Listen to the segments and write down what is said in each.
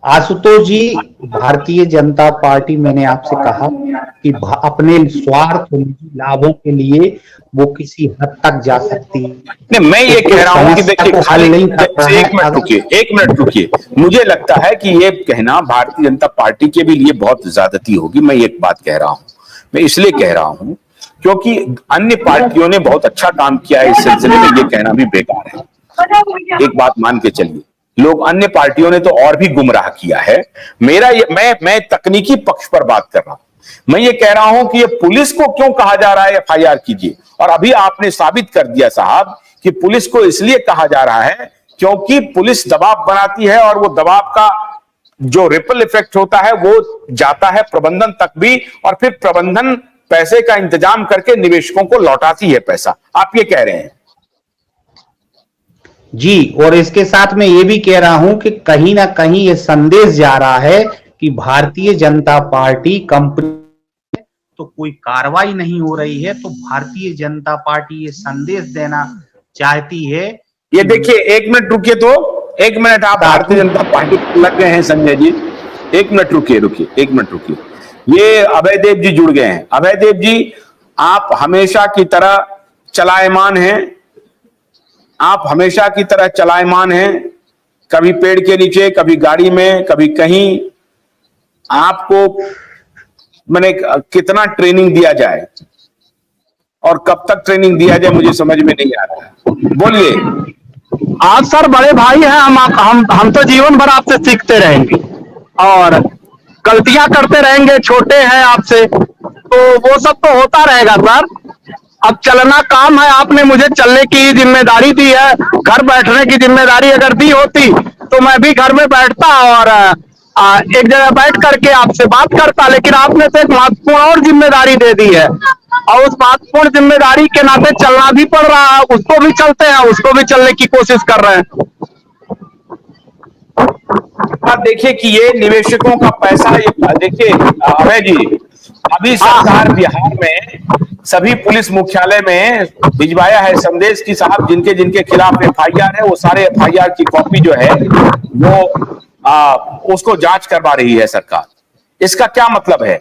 आशुतोष जी, Bharatiya Janata party, मैंने आपसे कहा कि अपने स्वार्थ और निजी लाभों के लिए वो किसी हद तक जा सकती है। नहीं, मैं ये कह रहा हूं कि देखिए, खाली नहीं कर रहा है। एक मिनट रुकिए। मुझे लगता है कि ये कहना भारतीय जनता पार्टी के भी लिए बहुत ज्यादती होगी। मैं एक बात कह रहा हूं, मैं इसलिए कह रहा हूं क्योंकि अन्य पार्टियों ने बहुत अच्छा काम किया है इस सिलसिले में, ये कहना भी बेकार है। एक बात मान के चलिए, लोग अन्य पार्टियों ने तो और भी गुमराह किया है। मैं तकनीकी पक्ष पर बात कर रहा हूं। मैं ये कह रहा हूं कि ये पुलिस को क्यों कहा जा रहा है एफआईआर कीजिए, और अभी आपने साबित कर दिया साहब कि पुलिस को इसलिए कहा जा रहा है क्योंकि पुलिस दबाव बनाती है, और वो दबाव का जो रिपल इफेक्ट होता है वो जाता है प्रबंधन तक भी, और फिर प्रबंधन पैसे का इंतजाम करके निवेशकों को लौटाती है पैसा। आप ये कह रहे हैं जी, और इसके साथ मैं ये भी कह रहा हूं कि कहीं ना कहीं ये संदेश जा रहा है कि भारतीय जनता पार्टी कंपनी तो कोई कार्रवाई नहीं हो रही है, तो भारतीय जनता पार्टी ये संदेश देना चाहती है। ये देखिए, एक मिनट रुकिए, तो एक मिनट, आप भारतीय जनता पार्टी लग गए हैं संजय जी। एक मिनट रुकिए, एक मिनट रुकिए। ये अभय देव जी जुड़ गए हैं। अभय देव जी, आप हमेशा की तरह चलायमान हैं, आप हमेशा की तरह चलायमान हैं, कभी पेड़ के नीचे, कभी गाड़ी में, कभी कहीं। आपको मैंने कितना ट्रेनिंग दिया जाए और कब तक ट्रेनिंग दिया जाए, मुझे समझ में नहीं आ रहा है। बोलिए। आप सर बड़े भाई हैं, हम तो जीवन भर आपसे सीखते रहेंगे और गलतियां करते रहेंगे, छोटे हैं आपसे, तो वो सब तो होता रहेगा सर। अब चलना काम है, आपने मुझे चलने की जिम्मेदारी दी है। घर बैठने की जिम्मेदारी अगर दी होती तो मैं भी घर में बैठता और एक जगह बैठ करके आपसे बात करता, लेकिन आपने तो एक महत्वपूर्ण और जिम्मेदारी दे दी है, और उस महत्वपूर्ण जिम्मेदारी के नाते चलना भी पड़ रहा है। उसको भी चलते हैं, उसको भी चलने की कोशिश कर रहे हैं। आप देखिए कि ये निवेशकों का पैसा, ये देखिए अभय जी, अभी सरकार बिहार में सभी पुलिस मुख्यालय में भिजवाया है संदेश की साहब जिनके जिनके खिलाफ एफआईआर है, वो सारे एफआईआर की कॉपी जो है वो उसको जांच करवा रही है सरकार। इसका क्या मतलब है?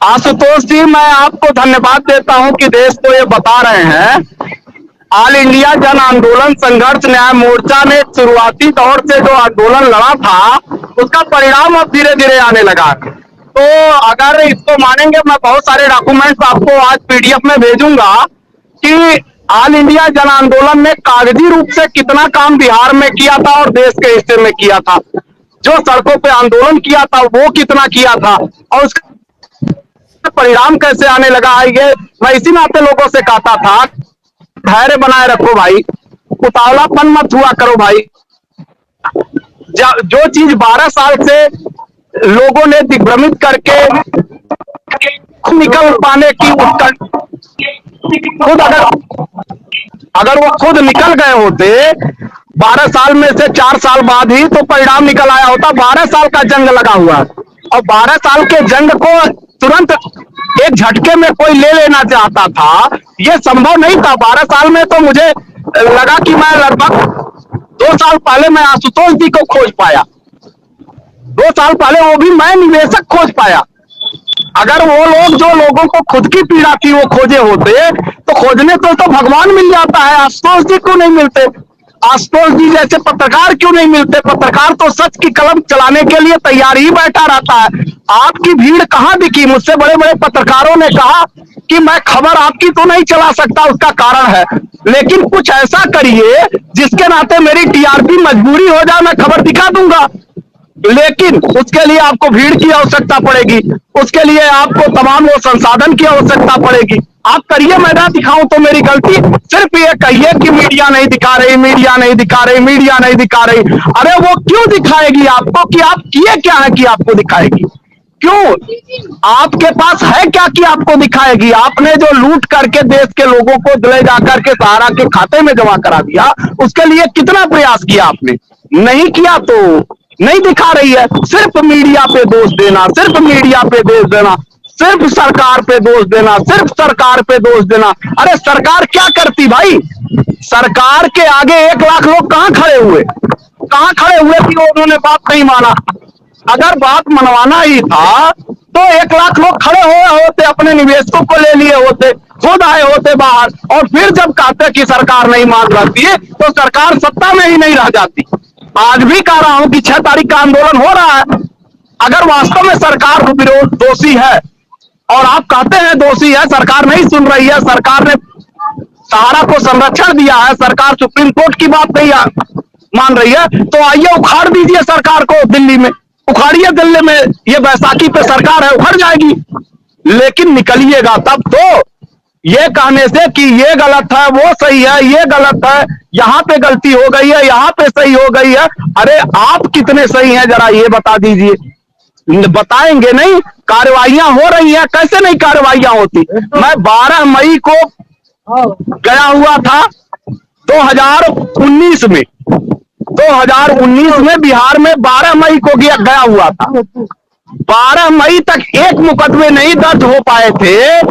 आशुतोष जी, मैं आपको धन्यवाद देता हूं कि देश को ये बता रहे हैं। ऑल इंडिया जन आंदोलन संघर्ष न्याय मोर्चा ने शुरुआती दौर से जो आंदोलन लड़ा था, उसका परिणाम अब धीरे धीरे आने लगा। तो अगर इसको मानेंगे, मैं बहुत सारे डॉक्यूमेंट्स आपको आज पीडीएफ में भेजूंगा कि ऑल इंडिया जन आंदोलन ने कागजी रूप से कितना काम बिहार में किया था और देश के हिस्से में किया था। जो सड़कों पे आंदोलन किया था वो कितना किया था, और उसका परिणाम कैसे आने लगा है, ये मैं इसी नाते लोगों से कहता था, धैर्य बनाए रखो भाई, उतावलापन मत हुआ करो भाई। जो चीज 12 साल से लोगों ने दिग्भ्रमित करके निकल पाने की खुद अगर वो खुद निकल गए होते 12 साल में से 4 साल बाद ही तो परिणाम निकल आया होता। 12 साल का जंग लगा हुआ है, और 12 साल के जंग को तुरंत एक झटके में कोई ले लेना चाहता था, ये संभव नहीं था। 12 साल में तो मुझे लगा कि मैं लगभग 2 साल पहले मैं आशुतोष जी को खोज पाया, 2 साल पहले वो भी मैं निवेशक खोज पाया। अगर वो लोग जो लोगों को खुद की पीड़ा थी वो खोजे होते तो खोजने तो भगवान मिल जाता है, आशुतोष जी क्यों नहीं मिलते? आशुतोष जी जैसे पत्रकार क्यों नहीं मिलते? पत्रकार तो सच की कलम चलाने के लिए तैयार ही बैठा रहता है। आपकी भीड़ कहां दिखी? मुझसे बड़े बड़े पत्रकारों ने कहा कि मैं खबर आपकी तो नहीं चला सकता, उसका कारण है, लेकिन कुछ ऐसा करिए जिसके नाते मेरी टीआरपी मजबूरी हो जाए, मैं खबर दिखा दूंगा। लेकिन उसके लिए आपको भीड़ की आवश्यकता पड़ेगी, उसके लिए आपको तमाम वो संसाधन की आवश्यकता पड़ेगी। आप करिए, मैं ना दिखाऊं तो मेरी गलती। सिर्फ ये कहिए कि मीडिया नहीं दिखा रही, मीडिया नहीं दिखा रही, मीडिया नहीं दिखा रही। अरे वो क्यों दिखाएगी आपको? कि आप किए क्या है कि आपको दिखाएगी? क्यों? आपके पास है क्या कि आपको दिखाएगी? आपने जो लूट करके देश के लोगों को ले जाकर के सहारा के खाते में जमा करा दिया, उसके लिए कितना प्रयास किया आपने? नहीं किया तो नहीं दिखा रही है। सिर्फ मीडिया पे दोष देना, सिर्फ मीडिया पे दोष देना, सिर्फ सरकार पे दोष देना, सिर्फ सरकार पे दोष देना। अरे सरकार क्या करती भाई? सरकार के आगे 1 लाख लोग कहां खड़े हुए कि उन्होंने बात नहीं माना? अगर बात मनवाना ही था तो 1 लाख लोग खड़े हुए होते, अपने निवेशकों को ले लिए होते, खुद आए होते बाहर, और फिर जब कहते कि सरकार नहीं मान रही है तो सरकार सत्ता में ही नहीं रह जाती। आज भी कह रहा हूं कि 6 तारीख का आंदोलन हो रहा है। अगर वास्तव में सरकार विरोध दोषी है और आप कहते हैं दोषी है, सरकार नहीं सुन रही है, सरकार ने सहारा को संरक्षण दिया है, सरकार सुप्रीम कोर्ट की बात नहीं मान रही है, तो आइए उखाड़ दीजिए सरकार को, दिल्ली में उखाड़िए, दिल्ली में ये बैसाखी पे सरकार है उखड़ जाएगी। लेकिन निकलिएगा तब तो, ये कहने से कि ये गलत है वो सही है, ये गलत है यहां पे गलती हो गई है यहां पे सही हो गई है, अरे आप कितने सही हैं जरा ये बता दीजिए। बताएंगे नहीं, कार्रवाइयां हो रही हैं, कैसे नहीं कार्रवाइयां होती। मैं 12 मई को गया हुआ था 2019 में, 2019 में बिहार में 12 मई को गया हुआ था। 12 मई तक एक मुकदमे नहीं दर्ज हो पाए थे।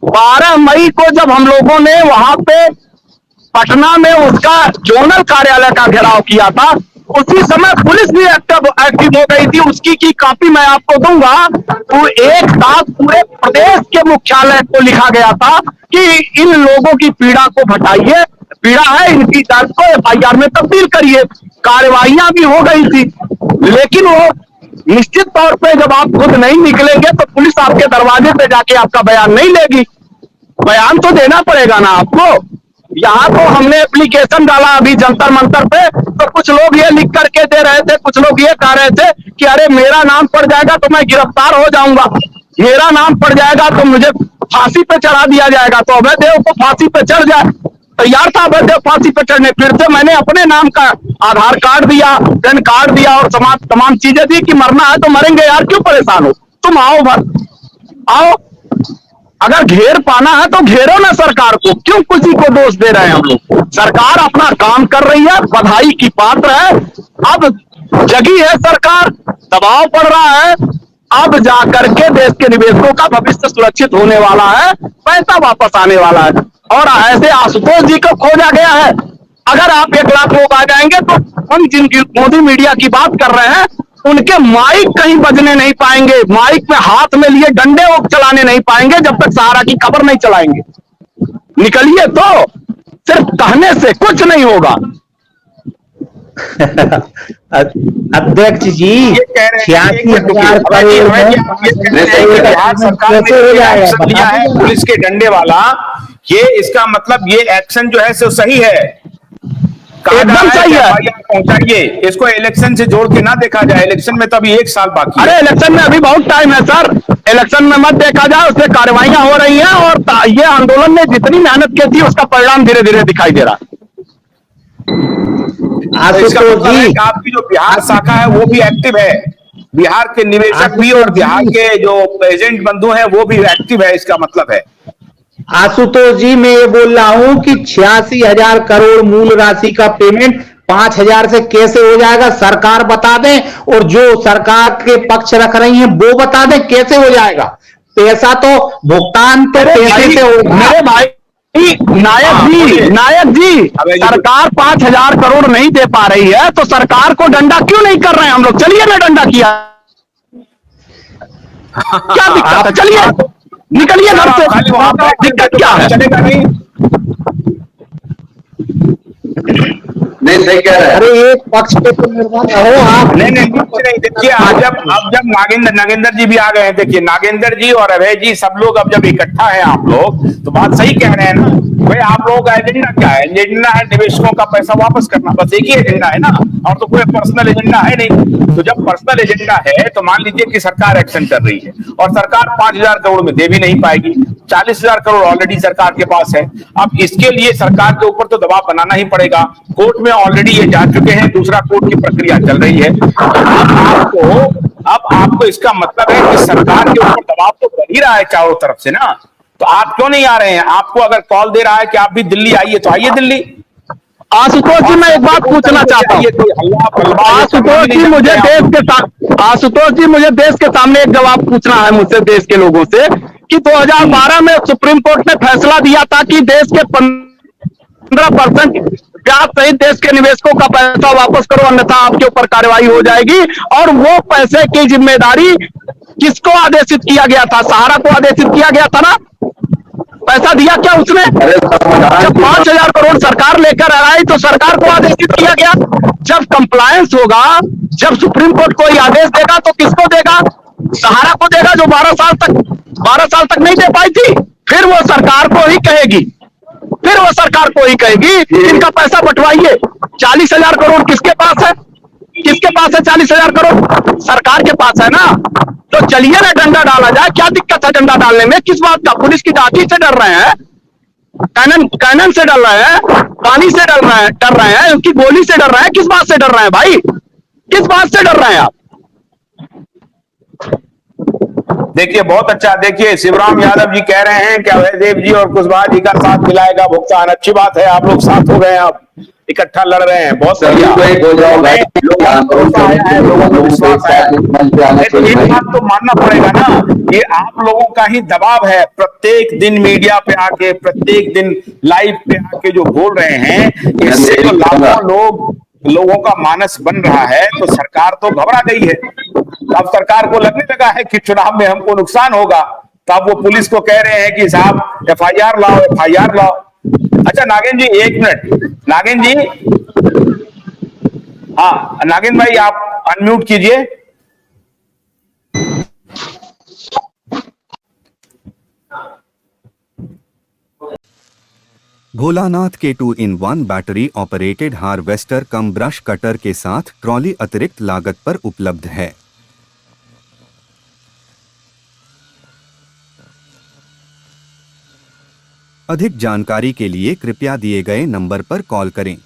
12 मई को जब हम लोगों ने वहां पे पटना में उसका जोनल कार्यालय का घेराव किया था, उसी समय पुलिस भी एक्टिव हो गई थी। उसकी की कॉपी मैं आपको दूंगा। तो एक साथ पूरे प्रदेश के मुख्यालय को लिखा गया था कि इन लोगों की पीड़ा को घटाइए, पीड़ा है इनकी दर्द को FIR में तब्दील करिए। कार्रवाइयां भी हो गई थी, लेकिन वो निश्चित तौर पे जब आप खुद नहीं निकलेंगे तो पुलिस आपके दरवाजे पे जाके आपका बयान नहीं लेगी। बयान तो देना पड़ेगा ना आपको। यहाँ तो हमने एप्लीकेशन डाला अभी जंतर मंतर पे, तो कुछ लोग ये लिख करके दे रहे थे, कुछ लोग ये कह रहे थे कि अरे मेरा नाम पड़ जाएगा तो मैं गिरफ्तार हो जाऊंगा, मेरा नाम पड़ जाएगा तो मुझे फांसी पे चढ़ा दिया जाएगा। तो अभय देव को फांसी पे चढ़ जाए, तैयार था अभय देव फांसी पे चढ़ने। फिर से मैंने अपने नाम का आधार कार्ड दिया, पैन कार्ड दिया और तमाम चीजें दी कि मरना है तो मरेंगे यार, क्यों परेशान हो, तुम आओ आओ। अगर घेर पाना है तो घेरो ना सरकार को, क्यों किसी को दोष दे रहे हैं हम लोग। सरकार अपना काम कर रही है, बधाई की पात्र है। अब जगी है सरकार, दबाव पड़ रहा है, अब जाकर के देश के निवेशकों का भविष्य सुरक्षित होने वाला है, पैसा वापस आने वाला है। और ऐसे आशुतोष जी को खोजा गया है। अगर आप 1 लाख लोग आ जाएंगे तो हम जिनकी मोदी मीडिया की बात कर रहे हैं उनके माइक कहीं बजने नहीं पाएंगे, माइक में हाथ में लिए डंडे वो चलाने नहीं पाएंगे जब तक सहारा की खबर नहीं चलाएंगे। निकलिए तो, सिर्फ कहने से कुछ नहीं होगा। अध्यक्ष जी, 86,000 पुलिस के डंडे वाला, ये इसका मतलब ये एक्शन जो है सो सही है, एकदम सही है। पहुंचाइए इसको, इलेक्शन से जोड़ के ना देखा जाए, इलेक्शन में तो अभी 1 साल बाकी है। अरे इलेक्शन में अभी बहुत टाइम है सर, इलेक्शन में मत देखा जाए, उससे कार्रवाइयां हो रही हैं और ये आंदोलन में जितनी मेहनत की थी उसका परिणाम धीरे धीरे दिखाई दे रहा है। इसका मतलब है कि आपकी जो बिहार शाखा है वो भी एक्टिव है, बिहार के निवेशक भी और बिहार के जो एजेंट बंधु हैं वो भी एक्टिव है, इसका मतलब है। आशुतोष जी, मैं ये बोल रहा हूं कि 86,000 करोड़ मूल राशि का पेमेंट 5,000 से कैसे हो जाएगा, सरकार बता दें, और जो सरकार के पक्ष रख रही हैं वो बता दें कैसे हो जाएगा। पैसा तो भुगतान तो पैसे से होगा। मेरे भाई नायक जी, सरकार 5,000 करोड़ नहीं दे पा रही है तो सरकार को डंडा क्यों नहीं कर रहे हैं हम लोग। चलिए ना डंडा किया, क्या दिक्कत है, चलिए निकलिए घर से, दिक्कत क्या है। चलेगा नहीं, सही कह रहे हैं। अरे एक पक्ष पे तो निर्भर रहो आप। नहीं देखिए, अब जब नागेंद्र जी भी आ गए हैं, देखिए नागेंद्र जी और अभय जी सब लोग अब जब इकट्ठा है आप लोग, तो बात सही कह रहे हैं ना भाई। आप लोगों का एजेंडा क्या है? एजेंडा है निवेशकों का पैसा वापस करना, बस एक ही एजेंडा है ना, और तो कोई पर्सनल एजेंडा है नहीं। तो जब पर्सनल एजेंडा है तो मान लीजिए कि सरकार एक्शन कर रही है और सरकार 5,000 करोड़ में दे भी नहीं पाएगी, 40,000 करोड़ ऑलरेडी सरकार के पास है। अब इसके लिए सरकार के ऊपर तो दबाव बनाना ही पड़ेगा। कोर्ट में ऑलरेडी ये जा चुके हैं, दूसरा कोर्ट की प्रक्रिया चल रही है। अब आपको इसका मतलब है कि सरकार के ऊपर दबाव तो बन ही रहा है चारों तरफ से ना, तो आप क्यों नहीं आ रहे हैं? आपको अगर कॉल दे रहा है कि आप भी दिल्ली आइए तो आइए दिल्ली। आशुतोष जी, मैं एक बात पूछना चाहता हूँ। आशुतोष जी, मुझे देश के सामने एक जवाब पूछना है मुझसे, देश के लोगों से, कि 2012 में सुप्रीम कोर्ट ने फैसला दिया था कि देश के 15% ब्याज सहित देश के निवेशकों का पैसा वापस करो, अन्यथा आपके ऊपर कार्रवाई हो जाएगी। और वो पैसे की जिम्मेदारी किसको आदेशित किया गया था? सहारा को आदेशित किया गया था ना? पैसा दिया क्या उसने? जब 5,000 करोड़ सरकार लेकर आई तो सरकार को आदेशित किया गया। जब कंप्लायंस होगा, जब सुप्रीम कोर्ट कोई आदेश देगा तो किसको देगा? सहारा को देगा, जो 12 साल तक नहीं दे पाई थी। फिर वो सरकार को ही कहेगी, इनका पैसा बंटवाइए। 40,000 करोड़ किसके पास है? 40,000 करोड़ सरकार के पास है ना। तो चलिए ना, डंडा डाला जाए। क्या दिक्कत है डंडा डालने में? किस बात का? पुलिस की लाठी से डर रहे हैं, कैनन से डर रहे हैं, पानी से डर रहे हैं, उनकी गोली से डर रहे हैं। किस बात से डर रहे हैं भाई? किस बात से डर रहे हैं आप? देखिए बहुत अच्छा, देखिए शिवराम यादव जी कह रहे हैं कि अभयदेव जी और कुशवाहा जी का साथ मिलाएगा भुगतान। अच्छी बात है, आप लोग साथ हो गए हैं, आप इकट्ठा लड़ रहे हैं, बहुत बढ़िया। लोगों को विश्वास आया। लेकिन एक बात तो मानना पड़ेगा ना, ये आप लोगों का ही दबाव है। प्रत्येक दिन मीडिया पे आके, प्रत्येक दिन लाइव पे आके जो बोल रहे हैं, इससे जो लाखों लोगों का मानस बन रहा है, तो सरकार तो घबरा गई है। अब सरकार को लगने लगा है कि चुनाव में हमको नुकसान होगा, तो अब वो पुलिस को कह रहे हैं कि साहब एफआईआर लाओ। अच्छा नागेंद्र जी, एक मिनट। नागेंद्र जी, हाँ नागेंद्र भाई आप अनम्यूट कीजिए। भोलानाथ के 2-in-1 बैटरी ऑपरेटेड हार्वेस्टर कम ब्रश कटर के साथ ट्रॉली अतिरिक्त लागत पर उपलब्ध है। अधिक जानकारी के लिए कृपया दिए गए नंबर पर कॉल करें।